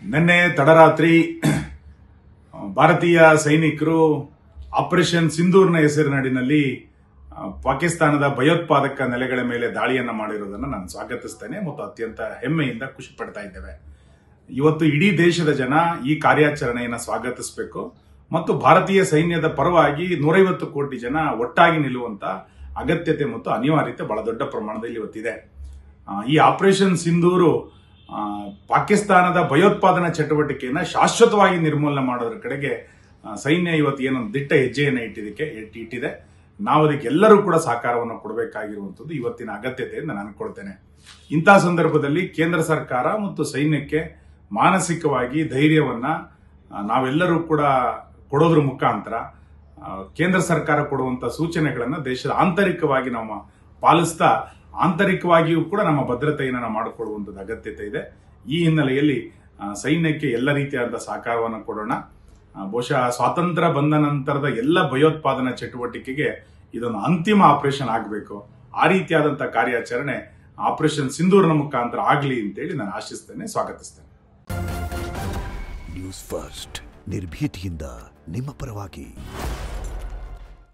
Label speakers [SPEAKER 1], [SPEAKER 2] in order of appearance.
[SPEAKER 1] ನಿನ್ನೆ ತಡರಾತ್ರಿ ಭಾರತೀಯ ಸೈನಿಕರು ಆಪರೇಷನ್ ಸಿಂಧೂರ್ನ ಹೆಸರಿನಡಿನಲ್ಲಿ ಪಾಕಿಸ್ತಾನದ ಭಯೋತ್ಪಾದಕ ನೆಲೆಗಳ ಮೇಲೆ ದಾಳಿಯನ್ನ ಮಾಡಿರುವುದನ್ನು ನಾನು ಸ್ವಾಗತಿಸ್ತೇನೆ ಮತ್ತು ಅತ್ಯಂತ ಹೆಮ್ಮೆಯಿಂದ ಖುಷಿ ಪಡ್ತಾ ಇದ್ದೇವೆ. ಇವತ್ತು ಇಡೀ ದೇಶದ ಜನ ಈ ಕಾರ್ಯಾಚರಣೆಯನ್ನು ಸ್ವಾಗತಿಸಬೇಕು ಮತ್ತು ಭಾರತೀಯ ಸೈನ್ಯದ ಪರವಾಗಿ 150 ಕೋಟಿ ಜನ ಒಟ್ಟಾಗಿ ನಿಲ್ಲುವಂತ ಅಗತ್ಯತೆ ಮತ್ತು ಅನಿವಾರ್ಯತೆ ಬಹಳ ದೊಡ್ಡ ಪ್ರಮಾಣದಲ್ಲಿ ಇವತ್ತಿದೆ. ಈ ಆಪರೇಷನ್ ಸಿಂಧೂರು ಪಾಕಿಸ್ತಾನದ ಭಯೋತ್ಪಾದನಾ ಚಟುವಟಿಕೆಯನ್ನು ಶಾಶ್ವತವಾಗಿ ನಿರ್ಮೂಲನೆ ಮಾಡೋದ್ರ ಕಡೆಗೆ ಸೈನ್ಯ ಇವತ್ತು ಏನೊಂದು ದಿಟ್ಟ ಹೆಜ್ಜೆಯನ್ನು ಇಟ್ಟಿದೆ. ನಾವು ಅದಕ್ಕೆ ಎಲ್ಲರೂ ಕೂಡ ಸಹಕಾರವನ್ನು ಕೊಡಬೇಕಾಗಿರುವಂಥದ್ದು ಇವತ್ತಿನ ಅಗತ್ಯತೆಯಿಂದ ನಾನು ಕೊಡ್ತೇನೆ. ಇಂತಹ ಸಂದರ್ಭದಲ್ಲಿ ಕೇಂದ್ರ ಸರ್ಕಾರ ಮತ್ತು ಸೈನ್ಯಕ್ಕೆ ಮಾನಸಿಕವಾಗಿ ಧೈರ್ಯವನ್ನ ನಾವೆಲ್ಲರೂ ಕೂಡ ಕೊಡೋದ್ರ ಮುಖಾಂತರ ಕೇಂದ್ರ ಸರ್ಕಾರ ಕೊಡುವಂತ ಸೂಚನೆಗಳನ್ನ ದೇಶದ ಆಂತರಿಕವಾಗಿ ನಾವು ಪಾಲಿಸ್ತಾ ಆಂತರಿಕವಾಗಿಯೂ ಕೂಡ ನಮ್ಮ ಭದ್ರತೆಯನ್ನು ನಾವು ಮಾಡಿಕೊಳ್ಳುವಂಥದ್ದು ಅಗತ್ಯತೆ ಇದೆ. ಈ ಹಿನ್ನೆಲೆಯಲ್ಲಿ ಸೈನ್ಯಕ್ಕೆ ಎಲ್ಲ ರೀತಿಯಾದ ಸಹಕಾರವನ್ನು ಕೊಡೋಣ. ಬಹುಶಃ ಸ್ವಾತಂತ್ರ್ಯ ಬಂದ ನಂತರದ ಎಲ್ಲ ಭಯೋತ್ಪಾದನಾ ಚಟುವಟಿಕೆಗೆ ಇದೊಂದು ಅಂತಿಮ ಆಪರೇಷನ್ ಆಗಬೇಕು. ಆ ರೀತಿಯಾದಂತಹ ಕಾರ್ಯಾಚರಣೆ ಆಪರೇಷನ್ ಸಿಂಧೂರ್ನ ಮುಖಾಂತರ ಆಗಲಿ ಅಂತೇಳಿ ನಾನು ಆಶಿಸ್ತೇನೆ, ಸ್ವಾಗತಿಸ್ತೇನೆ.
[SPEAKER 2] ನ್ಯೂಸ್ ಫಸ್ಟ್ ನಿರ್ಭೀತಿಯಿಂದ ನಿಮ್ಮ ಪರವಾಗಿ.